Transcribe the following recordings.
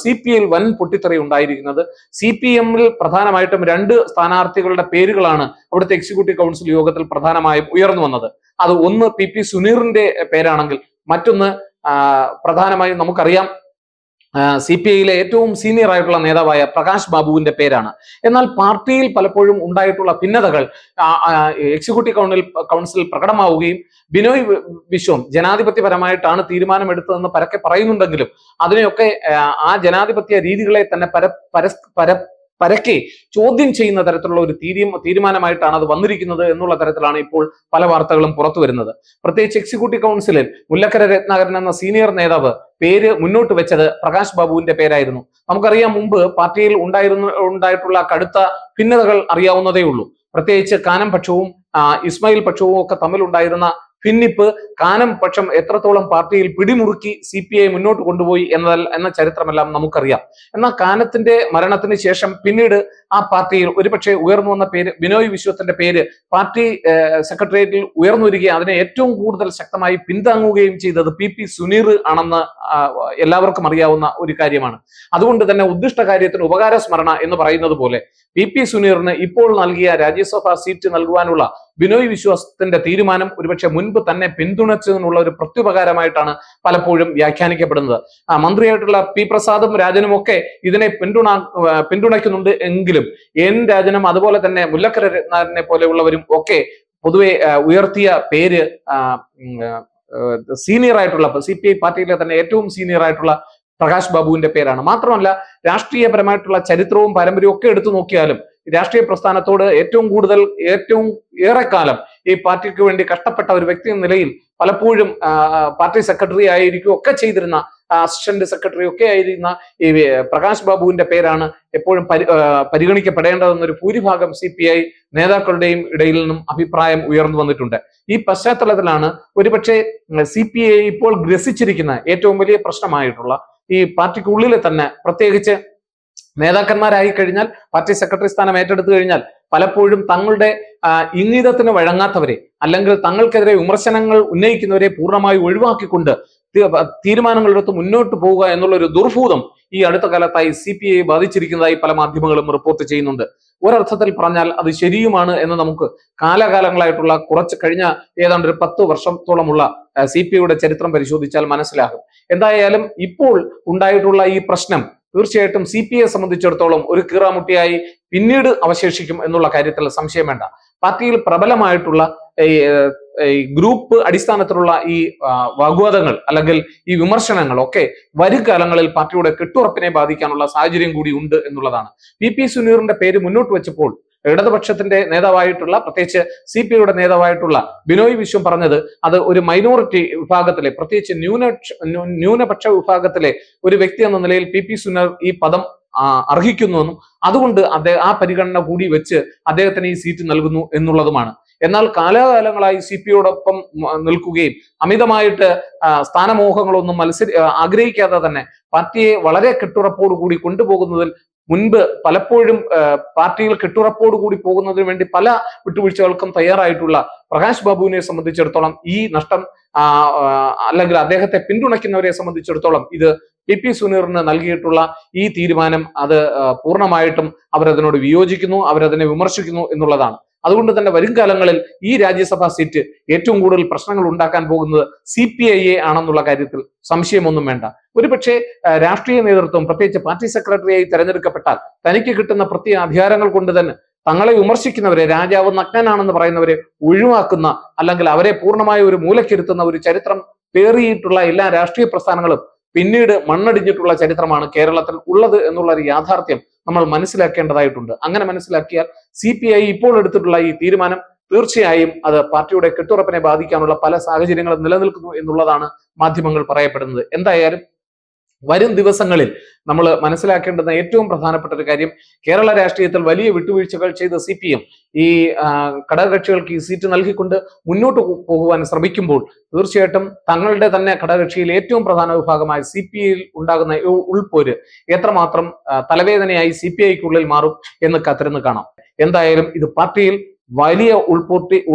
CPI വൻ പൊട്ടിത്തെറി ഉണ്ടായിരിക്കുന്നത്. CPM-ൽ പ്രധാനമായിട്ടും 2 സ്ഥാനാർത്ഥികളുടെ പേരുകളാണ് അവിടുത്തെ എക്സിക്യൂട്ടീവ് കൗൺസിൽ യോഗത്തിൽ പ്രധാനമായും ഉയർന്നു വന്നത്. അത് ഒന്ന് PP സുനീറിന്റെ പേരാണെങ്കിൽ മറ്റൊന്ന് പ്രധാനമായും നമുക്കറിയാം CPI-ലെ ഏറ്റവും സീനിയർ ആയിട്ടുള്ള നേതാവായ പ്രകാശ് ബാബുവിന്റെ പേരാണ്. എന്നാൽ പാർട്ടിയിൽ പലപ്പോഴും ഉണ്ടായിട്ടുള്ള ഭിന്നതകൾ എക്സിക്യൂട്ടീവ് കൗൺസിൽ പ്രകടമാവുകയും ബിനോയ് വിശ്വം ജനാധിപത്യപരമായിട്ടാണ് തീരുമാനമെടുത്തതെന്ന് പരക്കെ പറയുന്നുണ്ടെങ്കിലും അതിനെയൊക്കെ ആ ജനാധിപത്യ രീതികളെ തന്നെ പരക്കെ ചോദ്യം ചെയ്യുന്ന തരത്തിലുള്ള ഒരു തീരുമാനമായിട്ടാണ് അത് വന്നിരിക്കുന്നത് എന്നുള്ള തരത്തിലാണ് ഇപ്പോൾ പല വാർത്തകളും പുറത്തു വരുന്നത്. പ്രത്യേകിച്ച് എക്സിക്യൂട്ടീവ് കൗൺസിലിൽ മുല്ലക്കര രത്നാകരൻ എന്ന സീനിയർ നേതാവ് പേര് മുന്നോട്ട് വെച്ചത് പ്രകാശ് ബാബുവിന്റെ പേരായിരുന്നു. നമുക്കറിയാം, മുമ്പ് പാർട്ടിയിൽ ഉണ്ടായിട്ടുള്ള കടുത്ത ഭിന്നതകൾ അറിയാവുന്നതേ ഉള്ളൂ. പ്രത്യേകിച്ച് കാനം പക്ഷവും ഇസ്മായിൽ പക്ഷവും ഒക്കെ തമ്മിലുണ്ടായിരുന്ന ഭിന്നിപ്പ് കാനം പക്ഷം എത്രത്തോളം പാർട്ടിയിൽ പിടിമുറുക്കി CPI മുന്നോട്ട് കൊണ്ടുപോയി എന്ന ചരിത്രമെല്ലാം നമുക്കറിയാം. എന്നാൽ കാനത്തിന്റെ മരണത്തിന് ശേഷം പിന്നീട് ആ പാർട്ടിയിൽ ഒരുപക്ഷെ ഉയർന്നു വന്ന പേര് ബിനോയ് വിശ്വത്തിന്റെ പേര് പാർട്ടി സെക്രട്ടേറിയറ്റിൽ ഉയർന്നു വരികയും അതിനെ ഏറ്റവും കൂടുതൽ ശക്തമായി പിന്താങ്ങുകയും ചെയ്തത് PP സുനീർ ആണെന്ന് എല്ലാവർക്കും അറിയാവുന്ന ഒരു കാര്യമാണ്. അതുകൊണ്ട് തന്നെ ഉദ്ദിഷ്ട കാര്യത്തിന് ഉപകാര സ്മരണ എന്ന് പറയുന്നത് പോലെ PP സുനീറിന് ഇപ്പോൾ നൽകിയ രാജ്യസഭാ സീറ്റ് നൽകുവാനുള്ള ബിനോയ് വിശ്വാസത്തിന്റെ തീരുമാനം ഒരുപക്ഷെ മുൻപ് തന്നെ പിന്തുണച്ചതിനുള്ള ഒരു പ്രത്യുപകാരമായിട്ടാണ് പലപ്പോഴും വ്യാഖ്യാനിക്കപ്പെടുന്നത്. മന്ത്രിയായിട്ടുള്ള P പ്രസാദും രാജനും ഒക്കെ ഇതിനെ പിന്തുണയ്ക്കുന്നുണ്ട് എങ്കിലും N രാജനും അതുപോലെ തന്നെ മുല്ലക്കര രത്നാകരനെ പോലെയുള്ളവരും ഒക്കെ പൊതുവെ ഉയർത്തിയ പേര് സീനിയർ ആയിട്ടുള്ള CPI പാർട്ടിയിലെ തന്നെ ഏറ്റവും സീനിയർ ആയിട്ടുള്ള പ്രകാശ് ബാബുവിന്റെ പേരാണ്. മാത്രമല്ല, രാഷ്ട്രീയപരമായിട്ടുള്ള ചരിത്രവും പാരമ്പര്യവും ഒക്കെ എടുത്തു നോക്കിയാലും രാഷ്ട്രീയ പ്രസ്ഥാനത്തോട് ഏറ്റവും ഏറെക്കാലം ഈ പാർട്ടിക്ക് വേണ്ടി കഷ്ടപ്പെട്ട ഒരു വ്യക്തി എന്ന നിലയിൽ പലപ്പോഴും പാർട്ടി സെക്രട്ടറി ആയിരിക്കും ഒക്കെ ചെയ്തിരുന്ന അസിസ്റ്റന്റ് സെക്രട്ടറി ഒക്കെ ആയിരുന്ന ഈ പ്രകാശ് ബാബുവിന്റെ പേരാണ് എപ്പോഴും പരിഗണിക്കപ്പെടേണ്ടതെന്നൊരു ഭൂരിഭാഗം CPI നേതാക്കളുടെയും ഇടയിൽ നിന്നും അഭിപ്രായം ഉയർന്നു വന്നിട്ടുണ്ട്. ഈ പശ്ചാത്തലത്തിലാണ് ഒരുപക്ഷെ CPI ഇപ്പോൾ ഗ്രസിച്ചിരിക്കുന്ന ഏറ്റവും വലിയ പ്രശ്നമായിട്ടുള്ള ഈ പാർട്ടിക്കുള്ളിലെ തന്നെ പ്രത്യേകിച്ച് നേതാക്കന്മാരായി കഴിഞ്ഞാൽ പാർട്ടി സെക്രട്ടറി സ്ഥാനം ഏറ്റെടുത്തു കഴിഞ്ഞാൽ പലപ്പോഴും തങ്ങളുടെ ഇംഗിതത്തിന് വഴങ്ങാത്തവരെ അല്ലെങ്കിൽ തങ്ങൾക്കെതിരെ വിമർശനങ്ങൾ ഉന്നയിക്കുന്നവരെ പൂർണ്ണമായി ഒഴിവാക്കിക്കൊണ്ട് തീരുമാനങ്ങളെടുത്ത് മുന്നോട്ട് പോവുക എന്നുള്ള ഒരു ദുർഭൂതം ഈ അടുത്ത കാലത്തായി CPI ബാധിച്ചിരിക്കുന്നതായി പല മാധ്യമങ്ങളും റിപ്പോർട്ട് ചെയ്യുന്നുണ്ട്. ഒരർത്ഥത്തിൽ പറഞ്ഞാൽ അത് ശരിയുമാണ് എന്ന് നമുക്ക് കാലാകാലങ്ങളായിട്ടുള്ള കഴിഞ്ഞ ഏതാണ്ട് ഒരു 10 വർഷത്തോളമുള്ള CPIയുടെ ചരിത്രം പരിശോധിച്ചാൽ മനസ്സിലാകും. എന്തായാലും ഇപ്പോൾ ഉണ്ടായിട്ടുള്ള ഈ പ്രശ്നം തീർച്ചയായിട്ടും CPIയെ സംബന്ധിച്ചിടത്തോളം ഒരു കീറാമുട്ടിയായി പിന്നീട് അവശേഷിക്കും എന്നുള്ള കാര്യത്തിൽ സംശയം വേണ്ട. പാർട്ടിയിൽ പ്രബലമായിട്ടുള്ള ഈ ഗ്രൂപ്പ് അടിസ്ഥാനത്തിലുള്ള ഈ വാഗ്വാദങ്ങൾ അല്ലെങ്കിൽ ഈ വിമർശനങ്ങൾ ഒക്കെ വരും കാലങ്ങളിൽ പാർട്ടിയുടെ കെട്ടുറപ്പിനെ ബാധിക്കാനുള്ള സാഹചര്യം കൂടി ഉണ്ട് എന്നുള്ളതാണ്. PP സുനീറിന്റെ പേര് മുന്നോട്ട് വെച്ചപ്പോൾ ഇടതുപക്ഷത്തിന്റെ നേതാവായിട്ടുള്ള പ്രത്യേകിച്ച് CPIയുടെ നേതാവായിട്ടുള്ള ബിനോയ് വിശ്വം പറഞ്ഞത് അത് ഒരു മൈനോറിറ്റി വിഭാഗത്തിലെ പ്രത്യേകിച്ച് ന്യൂനപക്ഷ വിഭാഗത്തിലെ ഒരു വ്യക്തി എന്ന നിലയിൽ PP സുനീർ ഈ പദം അർഹിക്കുന്നുവെന്നും അതുകൊണ്ട് ആ പരിഗണന കൂടി വെച്ച് അദ്ദേഹത്തിന് ഈ സീറ്റ് നൽകുന്നു എന്നുള്ളതുമാണ്. എന്നാൽ കാലാകാലങ്ങളായി CPIയോടൊപ്പം നിൽക്കുകയും അമിതമായിട്ട് സ്ഥാനമോഹങ്ങളൊന്നും ആഗ്രഹിക്കാതെ തന്നെ പാർട്ടിയെ വളരെ കെട്ടുറപ്പോടുകൂടി കൊണ്ടുപോകുന്നതിൽ മുൻപ് പലപ്പോഴും പാർട്ടിയിൽ കെട്ടുറപ്പോടുകൂടി പോകുന്നതിന് വേണ്ടി പല വിട്ടുവീഴ്ചകൾക്കും തയ്യാറായിട്ടുള്ള പ്രകാശ് ബാബുവിനെ സംബന്ധിച്ചിടത്തോളം ഈ നഷ്ടം അല്ലെങ്കിൽ അദ്ദേഹത്തെ പിന്തുണയ്ക്കുന്നവരെ സംബന്ധിച്ചിടത്തോളം ഇത് PP സുനീറിന് നൽകിയിട്ടുള്ള ഈ തീരുമാനം അത് പൂർണ്ണമായിട്ടും അവരതിനോട് വിയോജിക്കുന്നു, അവരതിനെ വിമർശിക്കുന്നു എന്നുള്ളതാണ്. അതുകൊണ്ട് തന്നെ വരും കാലങ്ങളിൽ ഈ രാജ്യസഭാ സീറ്റ് ഏറ്റവും കൂടുതൽ പ്രശ്നങ്ങൾ ഉണ്ടാക്കാൻ പോകുന്നത് CPI ആണെന്നുള്ള കാര്യത്തിൽ സംശയമൊന്നും വേണ്ട. ഒരുപക്ഷെ രാഷ്ട്രീയ നേതൃത്വം പ്രത്യേകിച്ച് പാർട്ടി സെക്രട്ടറിയായി തെരഞ്ഞെടുക്കപ്പെട്ടാൽ തനിക്ക് കിട്ടുന്ന പ്രത്യേക അധികാരങ്ങൾ കൊണ്ട് തന്നെ തങ്ങളെ വിമർശിക്കുന്നവരെ, രാജാവ് നഗ്നനാണെന്ന് പറയുന്നവരെ ഒഴിവാക്കുന്ന അല്ലെങ്കിൽ അവരെ പൂർണ്ണമായ ഒരു മൂലക്കിരുത്തുന്ന ഒരു ചരിത്രം പേറിയിട്ടുള്ള എല്ലാ രാഷ്ട്രീയ പ്രസ്ഥാനങ്ങളും പിന്നീട് മണ്ണടിഞ്ഞിട്ടുള്ള ചരിത്രമാണ് കേരളത്തിൽ ഉള്ളത് എന്നുള്ള ഒരു യാഥാർത്ഥ്യം നമ്മൾ മനസ്സിലാക്കേണ്ടതായിട്ടുണ്ട്. അങ്ങനെ മനസ്സിലാക്കിയാൽ CPI ഇപ്പോൾ എടുത്തിട്ടുള്ള ഈ തീരുമാനം തീർച്ചയായും അത് പാർട്ടിയുടെ കെട്ടുറപ്പിനെ ബാധിക്കാനുള്ള പല സാഹചര്യങ്ങളും നിലനിൽക്കുന്നു എന്നുള്ളതാണ് മാധ്യമങ്ങൾ പറയപ്പെടുന്നത്. എന്തായാലും വരും ദിവസങ്ങളിൽ നമ്മൾ മനസ്സിലാക്കേണ്ടുന്ന ഏറ്റവും പ്രധാനപ്പെട്ട ഒരു കാര്യം, കേരള രാഷ്ട്രീയത്തിൽ വലിയ വിട്ടുവീഴ്ചകൾ ചെയ്ത CPM ഈ ഘടകകക്ഷികൾക്ക് ഈ സീറ്റ് നൽകിക്കൊണ്ട് മുന്നോട്ട് പോകുവാൻ ശ്രമിക്കുമ്പോൾ തീർച്ചയായിട്ടും തങ്ങളുടെ തന്നെ ഘടകകക്ഷിയിൽ ഏറ്റവും പ്രധാന വിഭാഗമായ CPIയിൽ ഉണ്ടാകുന്ന ഉൾപോര് എത്രമാത്രം തലവേദനയായി CPIക്കുള്ളിൽ മാറും എന്ന് കാത്തിരുന്ന് കാണാം. എന്തായാലും ഇത് പാർട്ടിയിൽ വലിയ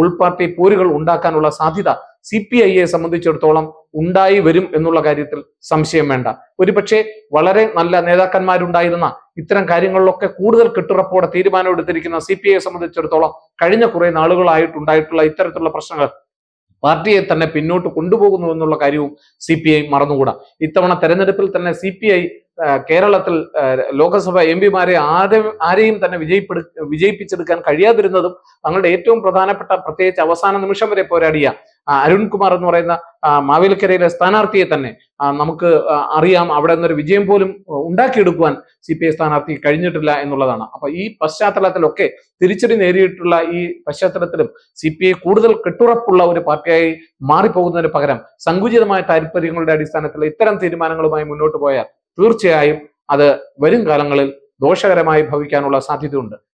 ഉൾപാർട്ടി പോരുകൾ ഉണ്ടാക്കാനുള്ള സാധ്യത CPIയെ സംബന്ധിച്ചിടത്തോളം ഉണ്ടായി വരും എന്നുള്ള കാര്യത്തിൽ സംശയം വേണ്ട. ഒരുപക്ഷെ വളരെ നല്ല നേതാക്കന്മാരുണ്ടായിരുന്ന ഇത്തരം കാര്യങ്ങളിലൊക്കെ കൂടുതൽ കെട്ടുറപ്പോടെ തീരുമാനം എടുത്തിരിക്കുന്ന CPIയെ സംബന്ധിച്ചിടത്തോളം കഴിഞ്ഞ കുറെ നാളുകളായിട്ടുണ്ടായിട്ടുള്ള ഇത്തരത്തിലുള്ള പ്രശ്നങ്ങൾ പാർട്ടിയെ തന്നെ പിന്നോട്ട് കൊണ്ടുപോകുന്നു എന്നുള്ള കാര്യവും CPI മറന്നുകൂടാ. ഇത്തവണ തെരഞ്ഞെടുപ്പിൽ തന്നെ CPI കേരളത്തിൽ ലോക്സഭ MP-മാരെ ആരെയും തന്നെ വിജയിപ്പിച്ചെടുക്കാൻ കഴിയാതിരുന്നതും തങ്ങളുടെ ഏറ്റവും പ്രധാനപ്പെട്ട, പ്രത്യേകിച്ച് അവസാന നിമിഷം വരെ പോരാടിയ അരുൺകുമാർ എന്ന് പറയുന്ന മാവേലിക്കരയിലെ സ്ഥാനാർത്ഥിയെ തന്നെ നമുക്ക് അറിയാം, അവിടെ നിന്നൊരു വിജയം പോലും ഉണ്ടാക്കിയെടുക്കുവാൻ CPI സ്ഥാനാർത്ഥി കഴിഞ്ഞിട്ടില്ല എന്നുള്ളതാണ്. അപ്പൊ ഈ പശ്ചാത്തലത്തിലൊക്കെ തിരിച്ചടി നേരിയിട്ടുള്ള ഈ പശ്ചാത്തലത്തിലും CPI കൂടുതൽ കെട്ടുറപ്പുള്ള ഒരു പാർട്ടിയായി മാറിപ്പോകുന്നതിന് പകരം സങ്കുചിതമായ താല്പര്യങ്ങളുടെ അടിസ്ഥാനത്തിൽ ഇത്തരം തീരുമാനങ്ങളുമായി മുന്നോട്ട് പോയാൽ തീർച്ചയായും അത് വരും കാലങ്ങളിൽ ദോഷകരമായി ഭവിക്കാനുള്ള സാധ്യതയുണ്ട്.